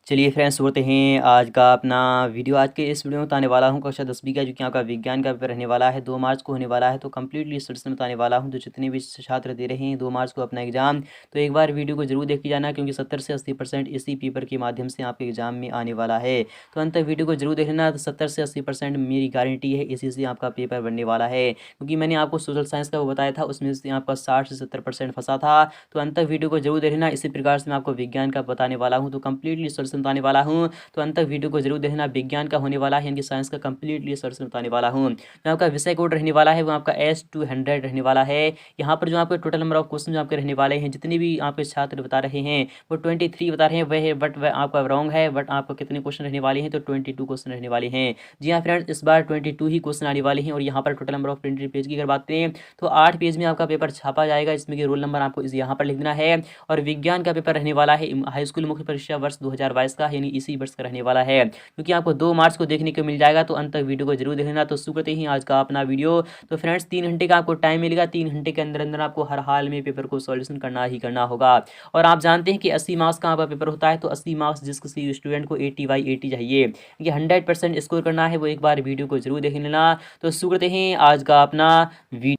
चलिए फ्रेंड्स, होते हैं आज का अपना वीडियो। आज के इस वीडियो में बताने वाला हूँ कक्षा 10वीं का जो कि आपका विज्ञान का पेपर रहने वाला है 2 मार्च को होने वाला है। तो कम्प्लीटली सॉल्यूशन बताने वाला हूँ। तो जितने भी छात्र दे रहे हैं 2 मार्च को अपना एग्जाम, तो एक बार वीडियो को जरूर देख के जाना, क्योंकि 70 से 80% इसी पेपर के माध्यम से आपके एग्जाम में आने वाला है। तो अंत तक वीडियो को जरूर देख लेना। तो 70 से 80% मेरी गारंटी है इसी से आपका पेपर बनने वाला है, क्योंकि मैंने आपको सोशल साइंस का वो बताया था, उसमें से आपका 60 से 70% फंसा था। तो अंत तक वीडियो को जरूर देख लेना। इसी प्रकार से मैं आपको विज्ञान का बताने वाला हूँ, तो कम्प्लीटली सॉल्यूशन बताने वाला हूँ। तो अंत तक वीडियो को जरूर देखना। विज्ञान का होने वाला है, यानी कि साइंस का कम्प्लीटली सॉल्यूशन बताने वाला हूँ। जो आपका विषय कोड रहने वाला है वो आपका S200 रहने वाला है। यहाँ पर जो आपके टोटल नंबर ऑफ क्वेश्चन जो आपके रहने वाले हैं, जितने भी आपके छात्र बता रहे हैं वो 23 बता रहे हैं, वह है बट वह आपका रॉन्ग है। बट आपको कितने क्वेश्चन रहने वाले हैं, तो 22 क्वेश्चन रहने वाले हैं। जी हाँ फ्रेंड्स, इस बार 22 ही क्वेश्चन आने वाले हैं। और यहाँ पर total number of printed page की अगर बात करें तो 8 पेज में आपका पेपर छापा जाएगा, इसमें कि रोल नंबर आपको यहाँ पर लिख देना है। और विज्ञान का पेपर रहने वाला है हाई स्कूल मुख्य परीक्षा वर्ष 2022 का, यानी इसी वर्ष का रहने वाला है, क्योंकि आपको 2 मार्च को देखने को मिल जाएगा। तो अंत तक वीडियो को जरूर देखना। तो शुरू करते ही आज का अपना वीडियो। तो फ्रेंड्स, 3 घंटे का आपको टाइम मिलेगा। 3 घंटे के अंदर अंदर आपको हर हाल में पेपर को सॉल्यूशन करना ही करना होगा। और आप जानते हैं कि 80 मार्क्स का आपका पेपर होता है, तो 80 मार्क्स जिस किसी स्टूडेंट को 80/80 चाहिए, ये 100% स्कोर करना है, वो एक बार वीडियो को जरूर देख लेना। तो शुरू करते हैं आज का अपना वीडियो।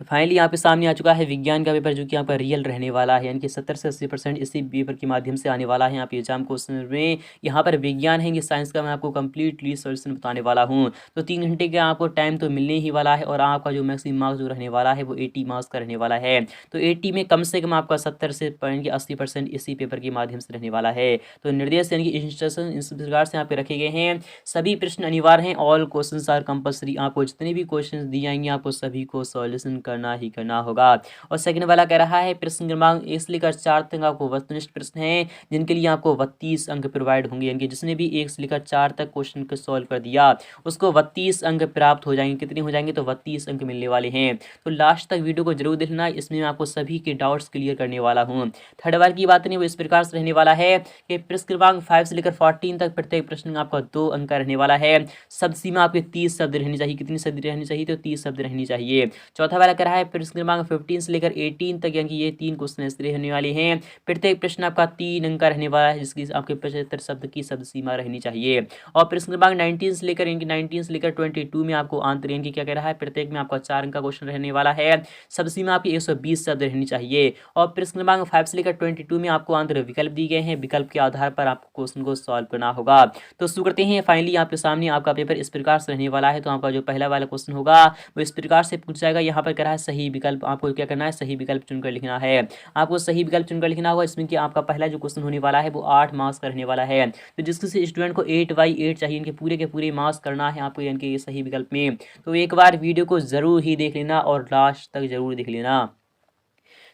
तो फाइनली यहाँ पे सामने आ चुका है विज्ञान का पेपर, जो कि यहाँ पर रियल रहने वाला है, यानी कि 70 से 80% इसी पेपर के माध्यम से आने वाला है यहाँ पे एग्जाम क्वेश्चन में। यहाँ पर विज्ञान है, ये साइंस का मैं आपको कंप्लीटली सॉल्यूशन बताने वाला हूँ। तो 3 घंटे का आपको टाइम तो मिलने ही वाला है, और आपका जो मैक्सिमम मार्क्स जो रहने वाला है वो 80 मार्क्स का रहने वाला है। तो 80 में कम से कम आपका 70 से 80% इसी पेपर के माध्यम से रहने वाला है। तो निर्देश यानी कि इंस्ट्रक्शन इस प्रकार से यहाँ पे रखे गए हैं। सभी प्रश्न अनिवार्य हैं, ऑल क्वेश्चन आर कंपल्सरी। आपको जितने भी क्वेश्चन दिए जाएंगे आपको सभी को सॉल्यूशन करना ही करना होगा। और सेकंड वाला कह रहा है प्रश्न क्रमांक 1 से लेकर 4 तक आपको वस्तुनिष्ठ प्रश्न हैं, जिनके लिए आपको 32 अंक प्रोवाइड होंगे, यानी कि जिसने भी 1 से लेकर 4 तक क्वेश्चन को सॉल्व कर दिया उसको 32 अंक प्राप्त हो जाएंगे। कितने हो जाएंगे, तो 32 अंक मिलने वाले हैं। तो लास्ट तक वीडियो को जरूर देखना, इसमें मैं आपको सभी के डाउट्स क्लियर करने वाला हूँ। थर्ड वाले की बात नहीं, वो इस प्रकार से रहने वाला है कि प्रश्न क्रमांक 5 से लेकर 14 तक प्रत्येक प्रश्न में आपका 2 अंक का रहने वाला है। शब्द सीमा आपके 30 शब्द रहनी चाहिए। कितनी शब्द रहनी चाहिए, तो 30 शब्द रहनी चाहिए। चौथा वाला कह रहा है प्रश्न क्रमांक 15 से लेकर 18 तक, यानी कि ये 3 क्वेश्चन ऐसे रहने वाले हैं। प्रत्येक प्रश्न आपका 3 अंक का रहने वाला है, जिसकी आपके 75 शब्द की शब्द सीमा रहनी चाहिए। और प्रश्न क्रमांक 19 से लेकर यानी कि 19 से लेकर 22 में आपको आंतर यानी कि क्या कह रहा है, प्रत्येक में आपका 4 अंक का क्वेश्चन रहने वाला है। शब्द सीमा आपकी 120 शब्द रहनी चाहिए। और प्रश्न क्रमांक 5 से लेकर 22 में आपको आंतर विकल्प दिए गए हैं, विकल्प के आधार पर आपको क्वेश्चन को सॉल्व करना होगा। तो शुरू करते हैं। फाइनली आपके सामने आपका पेपर इस प्रकार से रहने वाला है। तो आपका जो पहला वाला क्वेश्चन होगा वो इस प्रकार से पूछ जाएगा। यहाँ पर कह रहा है सही विकल्प, आपको क्या करना है, सही विकल्प चुनकर लिखना है। आपको सही विकल्प चुनकर लिखना होगा। इसमें कि आपका पहला जो क्वेश्चन होने वाला है वो 8 मार्क्स का रहने वाला है। तो जिस किसी स्टूडेंट को 8/8 चाहिए, इनके पूरे के पूरे मार्क्स करना है आपको, यानी कि ये सही विकल्प में। तो एक बार वीडियो को जरूर ही देख लेना और लास्ट तक जरूर देख लेना।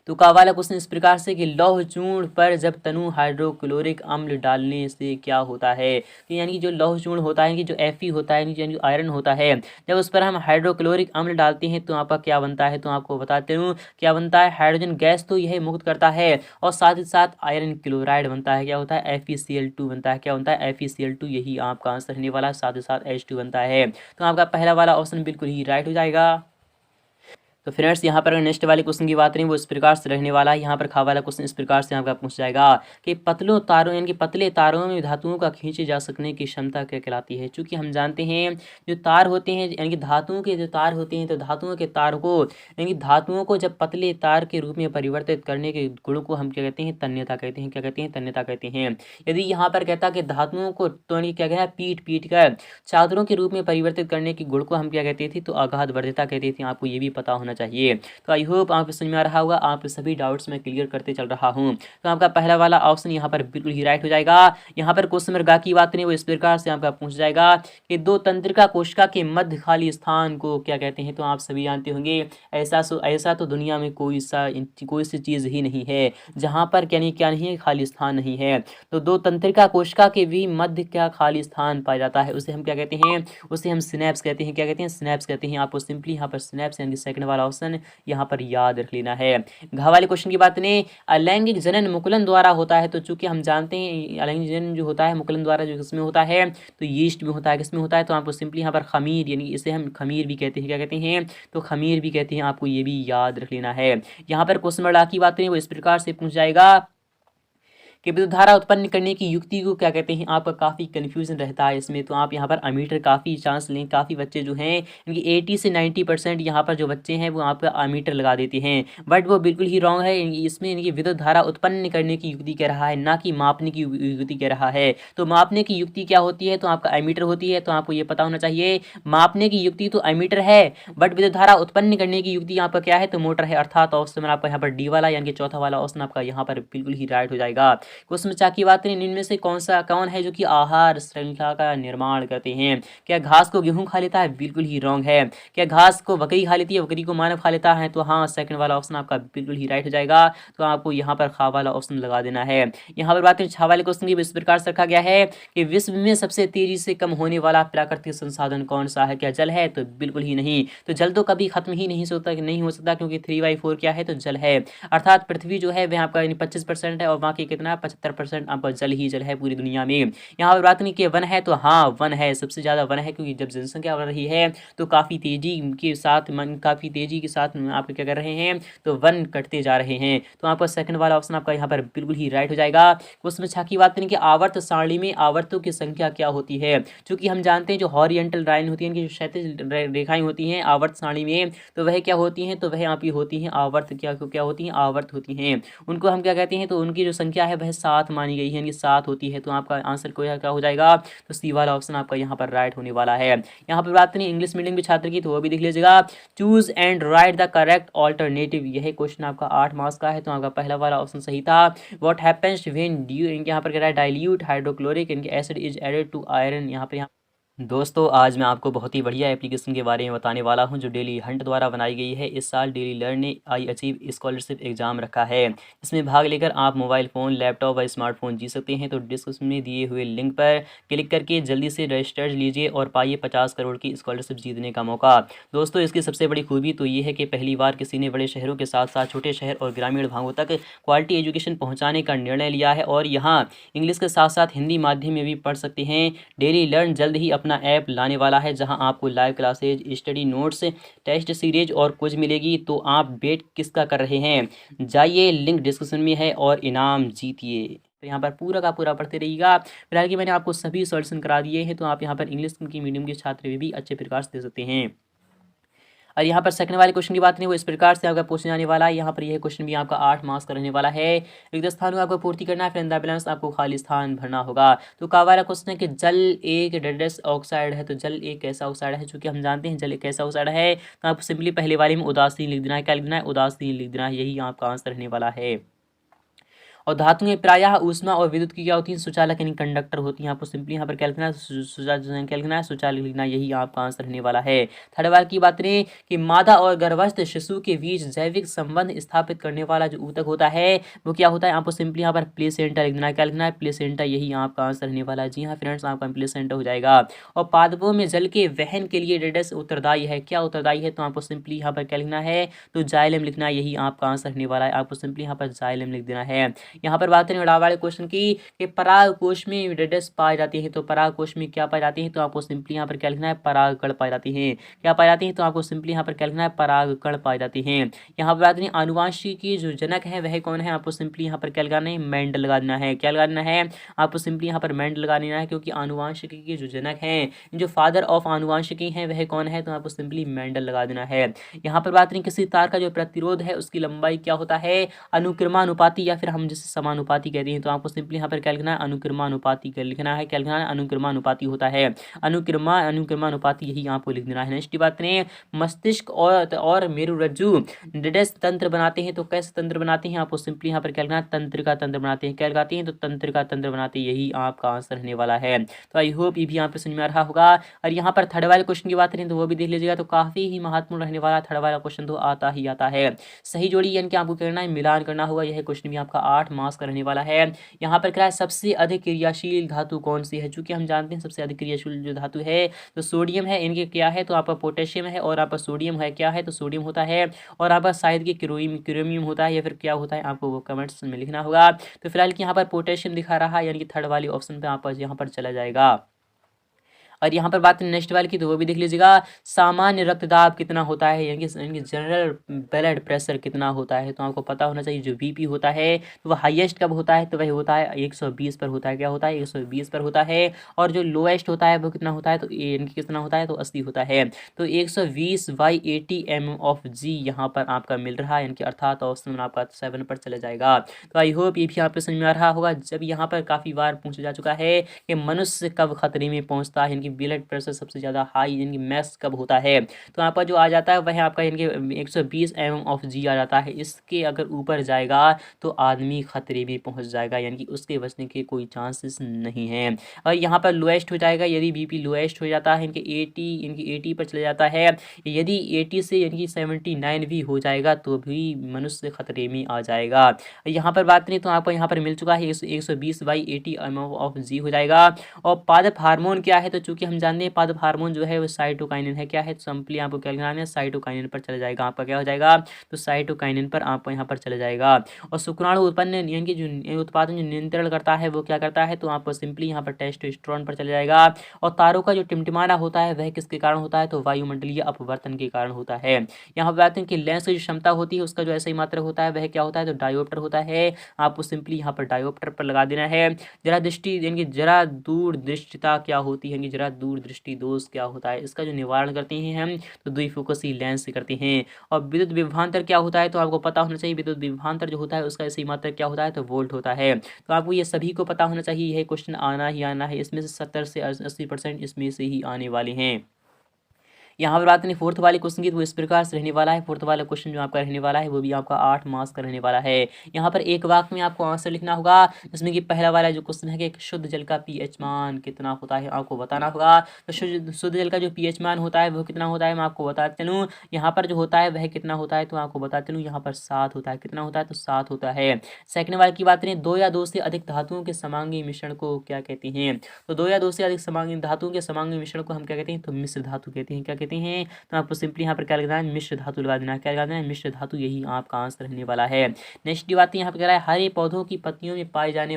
तो का वाला क्वेश्चन इस प्रकार से कि लौह चूर्ण पर जब तनु हाइड्रोक्लोरिक अम्ल डालने से क्या होता है। तो यानी कि जो लौह चूर्ण होता है, कि जो Fe होता है, यानी जो आयरन होता है, जब उस पर हम हाइड्रोक्लोरिक अम्ल डालते हैं तो आपका क्या बनता है। तो आपको बताते हूँ क्या बनता है, हाइड्रोजन गैस तो यह मुक्त करता है, और साथ ही साथ आयरन क्लोराइड बनता है। क्या होता है, FeCl2 बनता है। क्या बनता है, FeCl2। यही आपका आंसर रहने वाला, साथ ही साथ H2 बनता है। तो आपका पहला वाला ऑप्शन बिल्कुल ही राइट हो जाएगा। तो फ्रेंड्स, यहाँ पर नेक्स्ट वाले क्वेश्चन की बात करें वो इस प्रकार से रहने वाला है। यहाँ पर खा वाला क्वेश्चन इस प्रकार से आपका पूछ जाएगा कि पतलों तारों यानी कि पतले तारों में धातुओं का खींचे जा सकने की क्षमता क्या कहलाती है। चूंकि हम जानते हैं जो तार होते हैं, यानी कि धातुओं के जो तार होते हैं, तो धातुओं के तार को यानी कि धातुओं को जब पतले तार के रूप में परिवर्तित करने के गुण को हम क्या कहते हैं, तन्यता कहते हैं। क्या कहते हैं, तन्यता कहते हैं। यदि यहाँ पर कहता कि धातुओं को तो यानी क्या कहना है, पीट पीट कर चादरों के रूप में परिवर्तित करने की गुण को हम क्या कहते थे, तो आघात वर्धिता कहते थे। आपको ये भी पता होना चाहिए। तो आई होप आपको समझ में आ रहा होगा। आप सभी डाउट्स में क्लियर करते चल रहा हूँ। तो आपका पहला वाला ऑप्शन यहाँ पर बिल्कुल ही राइट हो जाएगा। यहाँ पर क्वेश्चन नंबर गा की बात नहीं, वो इस प्रकार से आपका पूछ जाएगा कि दो तंत्रिका कोशिका के मध्य खाली स्थान को क्या कहते हैं। तो आप सभी जानते होंगे ऐसा तो दुनिया में कोई सी चीज ही नहीं है जहां पर क्या नहीं है, खाली स्थान नहीं है। तो दो तंत्रिका कोशिका के भी मध्य क्या खाली स्थान पाया जाता है, उसे हम क्या कहते हैं, उसे हम सिनेप्स कहते हैं। क्या कहते हैं, सिनेप्स कहते हैं। आपको सिंपली यहाँ पर सिनेप्स यानी सेकंड वाला ऑप्शन यहाँ पर याद रख लेना है। घ वाले क्वेश्चन की बात नहीं, अलैंगिक जनन मुकुलन द्वारा होता है। तो चूंकि हम जानते हैं अलैंगिक जनन जो होता है मुकुलन द्वारा, जो किसमें होता है, तो यीस्ट में होता है। किसमें होता है, तो आपको सिंपली यहाँ पर खमीर यानी इसे हम खमीर भी कहते हैं। क्या कहते हैं, तो खमीर भी कहते हैं। आपको ये भी याद रख लेना है। यहाँ पर क्वेश्चन नंबर की बात नहीं, वो इस प्रकार से पूछ जाएगा कि विद्युत धारा उत्पन्न करने की युक्ति को क्या कहते हैं, आपका काफ़ी कन्फ्यूजन रहता है इसमें। तो आप यहाँ पर अमीटर काफ़ी चांस लें, काफ़ी बच्चे जो हैं इनकी 80 से 90% यहाँ पर जो बच्चे हैं वो आप अमीटर लगा देते हैं, बट वो बिल्कुल ही रॉन्ग है। इसमें इनकी विद्युत धारा उत्पन्न करने की युक्ति कह रहा है, ना कि मापने की युक्ति कह रहा है। तो मापने की युक्ति क्या होती है, तो आपका एमीटर होती है, तो आपको ये पता होना चाहिए। मापने की युक्ति तो एमीटर है, बट विद्युत धारा उत्पन्न करने की युक्ति यहाँ पर क्या है, तो मोटर है। अर्थात ऑप्शन आपका यहाँ पर डी वाला यानी कि चौथा वाला ऑप्शन आपका यहाँ पर बिल्कुल ही राइट हो जाएगा। क्वेश्चन चार की बात करें, इनमें से कौन है जो कि आहार श्रृंखला का निर्माण करते हैं। क्या घास को गेहूं खा लेता है, बिल्कुल ही रॉन्ग है। क्या घास को बकरी खा लेती है, बकरी को मानव खा लेता है, तो हाँ सेकंड वाला ऑप्शन आपका बिल्कुल ही राइट हो जाएगा। तो आपको यहाँ पर खा वाला ऑप्शन लगा देना है। यहाँ पर बात करें छह वाले क्वेश्चन की, इस प्रकार से रखा गया है कि विश्व में सबसे तेजी से कम होने वाला प्राकृतिक संसाधन कौन सा है। क्या जल है, तो बिल्कुल ही नहीं। तो जल तो कभी खत्म ही नहीं हो सकता क्योंकि 3/4 क्या है, तो जल है। अर्थात पृथ्वी जो है वह आपका 25% है और बाकी कितना 75% आपका जल ही जल है पूरी दुनिया में। यहाँ पर बात नहीं कि वन है, तो हाँ वन है, सबसे ज़्यादा वन है, क्योंकि जब जनसंख्या बढ़ रही है तो काफ़ी तेजी के साथ आप क्या कर रहे हैं, तो वन कटते जा रहे हैं। तो आपका सेकंड वाला ऑप्शन आपका यहाँ पर बिल्कुल ही राइट हो जाएगा। क्वेश्चन 6 की बात करें कि आवर्त सारणी में आवर्तों की संख्या क्या होती है। चूंकि हम जानते हैं जो हॉरिजेंटल लाइन होती है, इनकी जो क्षैतिज रेखाएं होती हैं आवर्त सारणी में, तो वह क्या होती हैं, तो वह यहाँ की होती हैं आवर्त। क्या होती हैं, आवर्त होती हैं। उनको हम क्या कहते हैं, तो उनकी जो संख्या है वह 7 मानी गई है, यानी 7 होती है। तो आपका आंसर क्या हो जाएगा, तो सी वाला ऑप्शन आपका यहाँ पर राइट होने वाला है। यहाँ पर बात करें इंग्लिश मीडियम के छात्र की, तो वो भी देख लीजिएगा। Choose and right the correct alternative, यह क्वेश्चन आपका 8 मार्क्स का है, तो आपका पहला वाला ऑप्शन सही था। व्हाट हैपेंस व्हेन इनके यहाँ पर कह रहा है डाइल्यूट हाइड्रोक्लोरिक इनके acid is added to iron. यहाँ दोस्तों आज मैं आपको बहुत ही बढ़िया एप्लीकेशन के बारे में बताने वाला हूं जो डेली हंट द्वारा बनाई गई है। इस साल डेली लर्न ने आई अचीव स्कॉलरशिप एग्जाम रखा है। इसमें भाग लेकर आप मोबाइल फ़ोन, लैपटॉप व स्मार्टफोन जीत सकते हैं। तो डिस्क्रिप्शन में दिए हुए लिंक पर क्लिक करके जल्दी से रजिस्टर लीजिए और पाइए 50 करोड़ की स्कॉलरशिप जीतने का मौका। दोस्तों इसकी सबसे बड़ी खूबी तो ये है कि पहली बार किसी ने बड़े शहरों के साथ साथ छोटे शहर और ग्रामीण भागों तक क्वालिटी एजुकेशन पहुँचाने का निर्णय लिया है और यहाँ इंग्लिश के साथ साथ हिंदी माध्यम में भी पढ़ सकते हैं। डेली लर्न जल्द ही अपना ऐप लाने वाला है जहां आपको live classes, study notes, test series और कुछ मिलेगी। तो आप वेट किसका कर रहे हैं, जाइए लिंक डिस्क्रिप्शन में है और इनाम जीतिए। तो यहाँ पर पूरा का पूरा पढ़ते रहिएगा। फिलहाल कि मैंने आपको सभी सॉल्यूशन करा दिए हैं, तो आप यहाँ पर इंग्लिश की मीडियम के छात्र भी अच्छे प्रकार से दे सकते हैं। और यहाँ पर सेकंड वाले क्वेश्चन की बात नहीं, वो इस प्रकार से आपका पूछने जाने वाला है। यहाँ पर यह क्वेश्चन भी आपका 8 मार्क्स का रहने वाला है। रिक्त स्थान को आपको पूर्ति करना है, फिर अंदर बैलेंस आपको खाली स्थान भरना होगा। तो का वाला क्वेश्चन है कि जल एक डेडस ऑक्साइड है, तो जल एक कैसा ऑक्साइड है। चूंकि हम जानते हैं जल एक कैसा ऑक्साइड है, तो आपको सिंपली पहले वाले में उदासीन लिख देना है। क्या लिख देना है, उदासीन लिख देना है, यही आपका आंसर रहने वाला है। और धातुएं प्रायः ऊष्मा और विद्युत की क्या होती हैं, सुचालक यानी कंडक्टर होती हैं। आपको सिंपली यहाँ पर क्या लिखना है, सुचालक लिखना, यही आपका आंसर रहने वाला है। थर्ड वाला की बात करें कि मादा और गर्भस्थ शिशु के बीच जैविक संबंध स्थापित करने वाला जो ऊतक होता है वो क्या होता है। आपको सिंपली यहाँ पर प्लेसेंटा लिखना है। क्या लिखना है, प्लेसेंटा, यही आपका आंसर रहने वाला है। जी हाँ फ्रेंड्स, आपका प्लेसेंटा हो जाएगा। और पादपों में जल के वहन के लिए डेडस उत्तरदायी है। क्या उत्तरदायी है, तो आपको सिंपली यहाँ पर क्या लिखना है, तो जाइलम लिखना है, यही आपका आंसर रहने वाला है। आपको सिंपली यहाँ पर जाइलम लिख देना है। यहाँ पर बात करें उड़ा वाले क्वेश्चन की कि पराग कोश में डेडस पाए जाते हैं, तो पराग कोश में क्या पाए जाते हैं, तो आपको सिंपली यहाँ पर क्या लिखना है, परागकण पाए जाते हैं। क्या पाए जाते हैं, तो आपको सिंपली यहाँ पर क्या लिखना है, परागकण पाए जाते हैं। यहाँ पर बात करें आनुवांशिकी जो जनक है वह कौन है, आपको सिंपली यहाँ पर क्या लगाना है, मेंडल लगा देना है। क्या लगा देना है, आपको सिंपली यहाँ पर मेंडल लगा देना है, क्योंकि आनुवांशिकी के जो जनक हैं, जो फादर ऑफ आनुवांशिकी हैं वह कौन है, तो आपको सिंपली मेंडल लगा देना है। यहाँ पर बात करें किसी तार का जो प्रतिरोध है उसकी लंबाई क्या होता है, अनुक्रमानुपाती या फिर हम जिसे समानुपाती कहते हैं। तो आपको सिंपली यहाँ पर क्या लिखना है, अनुक्रमानुपाती कर लिखना है। क्या लिखना है, अनुक्रमानुपाती होता है, अनुक्रमानुपाती, यही आपको लिख देना है। नेक्स्ट बात करें मस्तिष्क और मेरुरज्जु डेडस तंत्र बनाते हैं, तो कैसे तंत्र बनाते हैं, आपको सिंपली यहाँ पर क्या लिखना है, तंत्र का तंत्र बनाते हैं। क्या लगाते हैं, तो तंत्र का तंत्र बनाते हैं, यही आपका आंसर रहने वाला है। तो आई होप ये भी यहाँ पे समझ में आ रहा होगा। और यहाँ पर थर्ड वाले क्वेश्चन की बात करें तो वो भी देख लीजिएगा, तो काफी ही महत्वपूर्ण रहने वाला थर्ड वाला क्वेश्चन तो आता ही आता है। सही जोड़ी यानी कि आपको करना है, मिलान करना होगा। यह क्वेश्चन भी आपका 8 मार्क्स का रहने वाला है। यहाँ पर क्या है, सबसे अधिक क्रियाशील धातु कौन सी है। चूंकि हम जानते हैं सबसे अधिक क्रियाशील जो धातु है तो सोडियम है। इनके क्या है, तो आपका पोटेशियम है, और आपका सोडियम है, क्या है, तो सोडियम होता है। और आपका शायद कि क्रोमियम होता है, या फिर क्या होता है, आपको वो कमेंट्स में लिखना होगा। तो फिलहाल कि यहाँ पर पोटेशियम दिखा रहा है, यानी कि थर्ड वाली ऑप्शन पे आप यहाँ पर चला जाएगा। और यहाँ पर बात नेक्स्ट वाले की तो वो भी देख लीजिएगा, सामान्य रक्तदाब कितना होता है, यानी कि जनरल ब्लड प्रेशर कितना होता है। तो आपको पता होना चाहिए जो बीपी होता है तो वह हाईएस्ट कब होता है, तो वही होता है 120 पर होता है। क्या होता है, 120 पर होता है। और जो लोएस्ट होता है वो कितना होता है, तो यानी कि कितना होता है, तो 80 होता है। तो 120/80 mm/g यहाँ पर आपका मिल रहा है, यानी कि अर्थात ऑप्शन आपका 7 पर चला जाएगा। तो आई होप ये भी आपको समझ में आ रहा होगा। जब यहाँ पर काफ़ी बार पूछा जा चुका है कि मनुष्य कब खतरे में पहुंचता है, यानी कि ब्लड प्रेशर सबसे ज़्यादा हाई यानी कि मैक्स कब होता है, तो यहाँ पर जो आ जाता है वह आपका यानी कि 120 mm/g आ जाता है। इसके अगर ऊपर जाएगा तो आदमी खतरे में पहुंच जाएगा, यानी कि उसके बचने के कोई चांसेस नहीं है। और यहाँ पर लोएस्ट हो जाएगा, यदि बीपी लोएस्ट हो जाता है इनके 80 पर चले जाता है, यदि 80 से यानी कि 79 भी हो जाएगा तो भी मनुष्य खतरे में आ जाएगा। यहाँ पर बात करें तो आपको यहाँ पर मिल चुका है 120/80 mm/g हो जाएगा। और पादप हार्मोन क्या है, तो चूंकि हम जानते हैं पादप हार्मोन जो है वो साइटोकाइनिन है। क्या है, तो सिंपली आपको क्या लिखना है, साइटोकाइनिन पर चला जाएगा। आपका क्या हो जाएगा, तो साइटोकाइनिन पर आपको यहाँ पर चला जाएगा। और शुक्राणु उत्पन्न यानी कि जो उत्पादन जो नियंत्रण करता है वो क्या करता है, तो आपको सिंपली यहाँ पर टेस्टोस्टेरोन पर चला जाएगा। और तारों का जो टिमटिमाना होता है वह किसके कारण होता है, तो वायुमंडलीय अपवर्तन के कारण होता है। यहाँ पर बात करें कि लेंस की जो क्षमता होती है उसका जो ऐसा ही मात्रा होता है वह क्या होता है, तो डायोप्टर होता है। आपको सिंपली यहाँ पर डायोप्टर पर लगा देना है। जरा दृष्टि यानी कि जरा दूरदृष्टिता क्या होती है, जरा दूरदृष्टि दोष क्या होता है, इसका जो निवारण करते हैं हम तो द्विफोकसी लेंस से करते हैं। और विद्युत विभवांतर क्या होता है, तो आपको पता होना चाहिए विद्युत विभवांतर जो होता है उसका सही मात्रा क्या होता है, तो वोल्ट होता है। तो आपको ये सभी को पता होना चाहिए, यह क्वेश्चन आना ही आना है। इसमें से 70 से 80% इसमें से ही आने वाले हैं। यहाँ पर बात करें फोर्थ वाले क्वेश्चन की, तो इस प्रकार से रहने वाला है। फोर्थ वाला क्वेश्चन जो आपका रहने वाला है वो भी आपका 8 मार्क्स का रहने वाला है। यहाँ पर एक वाक्य में आपको आंसर लिखना होगा, जिसमें कि पहला वाला जो क्वेश्चन है कि शुद्ध जल का पीएच मान कितना होता है, आपको बताना होगा। तो शुद्ध जल का जो पीएच मान होता है वो कितना होता है, मैं आपको बताते चलूँ। यहाँ पर जो होता है वह कितना होता है, तो आपको बताते चलूँ, यहाँ पर 7 होता है। कितना होता है, तो 7 होता है। सेकंड वाले की बात करें, 2 या 2 से अधिक धातुओं के समांगी मिश्रण को क्या कहते हैं, तो 2 या 2 से अधिक समांगी धातुओं के समांगी मिश्रण को हम क्या कहते हैं, तो मिश्र धातु कहते हैं। क्या कहते हैं, तो आपको सिंपली यहाँ पर क्या लगाना है, मिश्र धातु लगा देना है। क्या लगा देना है, मिश्र धातु, यही आपका आंसर रहने वाला है। नेक्स्ट बात यहाँ पर कह रहा है हरे पौधों की पत्तियों में पाए जाने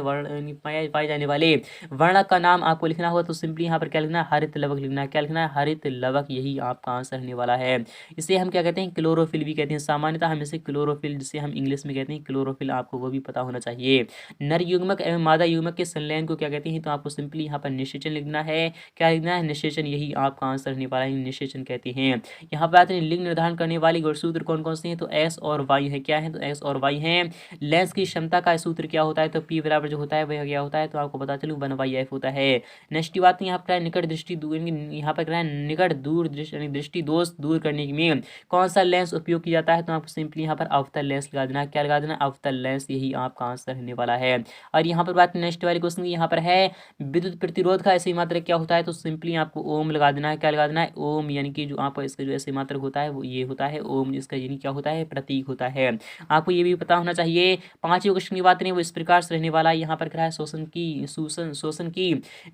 वाले वर्णक का नाम आपको लिखना होगा। तो सिंपली यहाँ पर क्या लिखना है, हरित लवक लिखना है। क्या लिखना है, हरित लवक, यही आपका आंसर रहने वाला है। इसे हम क्या कहते हैं, क्लोरोफिल भी कहते हैं। सामान्यतः हम इसे क्लोरोफिल, जिसे हम इंग्लिश में कहते हैं क्लोरोफिल, आपको वो भी पता होना चाहिए। नर युग्मक एवं मादा युग्मक के संलयन को क्या कहते हैं, तो आपको सिंपली यहाँ पर निषेचन लिखना है। क्या लिखना है, निषेचन, यही आपका आंसर रहने वाला है, निषेचन कहते हैं। यहाँ पर आते हैं लिंग निर्धारण करने वाले गुणसूत्र कौन कौन से हैं, तो एस और वाई है। क्या है, तो एस और वाई हैं। लेंस की क्षमता का सूत्र क्या होता है, तो पी बराबर जो होता है वह क्या होता है, तो आपको पता चलूँ 1/f होता है। नेक्स्ट बात यहाँ पर निकट दृष्टि दूर, यहाँ पर निकट दूर दृष्टि दोष दूर करने में कौन सा लेंस उपयोग किया जाता है, तो आपको सिंपली यहाँ पर अवतल लेंस लगा देना है। क्या लगा देना, अवतल लेंस, यही आपका आंसर रहने वाला है। और यहाँ पर बात नेक्स्ट वाले क्वेश्चन की, यहाँ पर है विद्युत प्रतिरोध का ऐसी मात्रा क्या होता है, तो सिंपली आपको ओम लगा देना है। क्या लगा देना है, ओम, यानी कि जो आपका इसका जो ऐसे मात्रक होता है वो ये होता है ओम, इसका यानी क्या होता है, प्रतीक होता है। आपको ये भी पता होना चाहिए। पांचवें क्वेश्चन की बात करें वो इस प्रकार से रहने वाला है। यहाँ पर क्या है,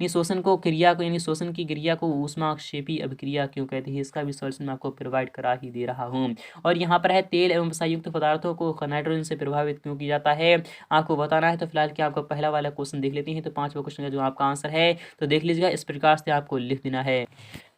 शोषण को क्रिया को यानी शोषण की क्रिया को ऊष्माक्षेपी अभिक्रिया क्यों कहते हैं, इसका भी सॉल्यूशन मैं आपको प्रोवाइड करा ही दे रहा हूँ। और यहाँ पर है तेल एवं वसायुक्त पदार्थों को नाइट्रोजन से प्रभावित क्यों किया जाता है, आपको बताना है। तो फिलहाल क्या आपको पहला वाला क्वेश्चन देख लेते हैं। तो पांचवा क्वेश्चन का जो आपका आंसर है तो देख लीजिएगा, इस प्रकार से आपको लिख देना है।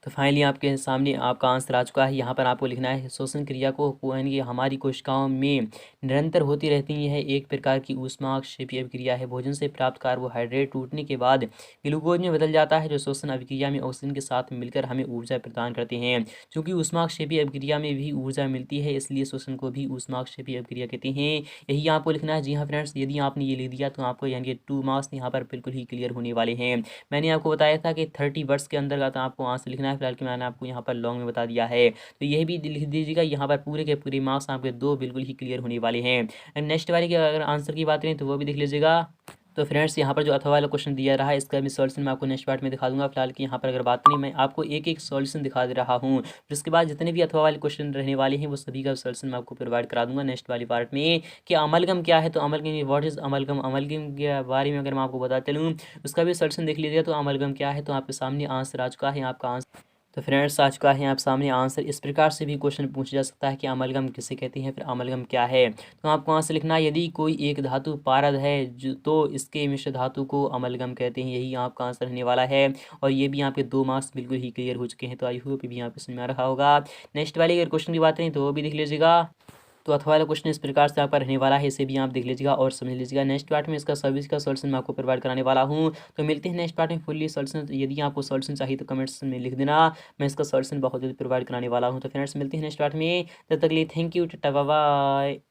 तो फाइनली आपके सामने आपका आंसर आ चुका है। यहाँ पर आपको लिखना है श्वसन क्रिया को यानी कि हमारी कोशिकाओं में निरंतर होती रहती है। यह एक प्रकार की ऊष्माक्षेपी अभिक्रिया है। भोजन से प्राप्त कार्बोहाइड्रेट टूटने के बाद ग्लूकोज में बदल जाता है, जो श्वसन अभिक्रिया में ऑक्सीजन के साथ मिलकर हमें ऊर्जा प्रदान करते हैं। चूँकि ऊष्माक्षेपी अभिक्रिया में भी ऊर्जा मिलती है, इसलिए श्वसन को भी ऊष्माक्षेपी अभिक्रिया कहते हैं। यही आपको लिखना है। जी हाँ फ्रेंड्स, यदि आपने ये लिख दिया तो आपको यानी कि 2 मार्क्स यहाँ पर बिल्कुल ही क्लियर होने वाले हैं। मैंने आपको बताया था कि 30 वर्ड्स के अंदर तो आपको आंसर लिखना है। फिलहाल कि मैंने आपको यहाँ पर लॉन्ग में बता दिया है, तो यह भी लिख दीजिएगा। यहाँ पर पूरे के पूरे मार्क्स आपके 2 बिल्कुल ही क्लियर होने वाले हैं। नेक्स्ट वाले के अगर आंसर की बात करें तो वो भी देख लीजिएगा। तो फ्रेंड्स यहाँ पर जो अथवा वाला क्वेश्चन दिया रहा है इसका भी सॉल्यूशन मैं आपको नेक्स्ट पार्ट में दिखा दूंगा। फिलहाल की यहाँ पर अगर बात नहीं, मैं आपको एक एक सॉल्यूशन दिखा दे रहा हूँ। फिर उसके बाद जितने भी अथवा वाले क्वेश्चन रहने वाले हैं वो सभी का सॉल्यूशन मैं आपको प्रोवाइड करा दूंगा नेक्स्ट वाली पार्ट में। कि अमलगम क्या है, तो amalgam what is amalgam, amalgam के बारे में अगर मैं आपको बता चलूँ उसका भी सॉल्यूशन देख लीजिएगा। तो अमलगम क्या है, तो आपके सामने आंसर आ चुका है। आपका आंसर तो फ्रेंड्स आ चुका है आप सामने आंसर। इस प्रकार से भी क्वेश्चन पूछा जा सकता है कि अमलगम किसे कहते हैं, फिर अमलगम क्या है। तो आपको आंसर लिखना है, यदि कोई एक धातु पारद है जो तो इसके मिश्र धातु को अमलगम कहते हैं। यही आपका आंसर रहने वाला है। और ये भी आपके 2 मार्क्स बिल्कुल ही क्लियर हो चुके हैं। तो आई होप भी आपको समझ में आ रहा होगा। नेक्स्ट वाली अगर क्वेश्चन की बात करें तो वो भी देख लीजिएगा। तो अथवा वाला क्वेश्चन इस प्रकार से आपका रहने वाला है, इसे भी आप देख लीजिएगा और समझ लीजिएगा। नेक्स्ट पार्ट में इसका सर्विस का सोल्यूशन मैं आपको प्रोवाइड कराने वाला हूँ। तो मिलते हैं नेक्स्ट पार्ट में फुल्ली सोल्यूशन। यदि आपको सोल्यूशन चाहिए तो कमेंट्स में लिख देना, मैं इसका सोल्यूशन बहुत जल्दी प्रोवाइड कराने वाला हूँ। तो फ्रेंड्स मिलते हैं नेक्स्ट पार्ट में, तब तक के लिए thank you, tata bye bye.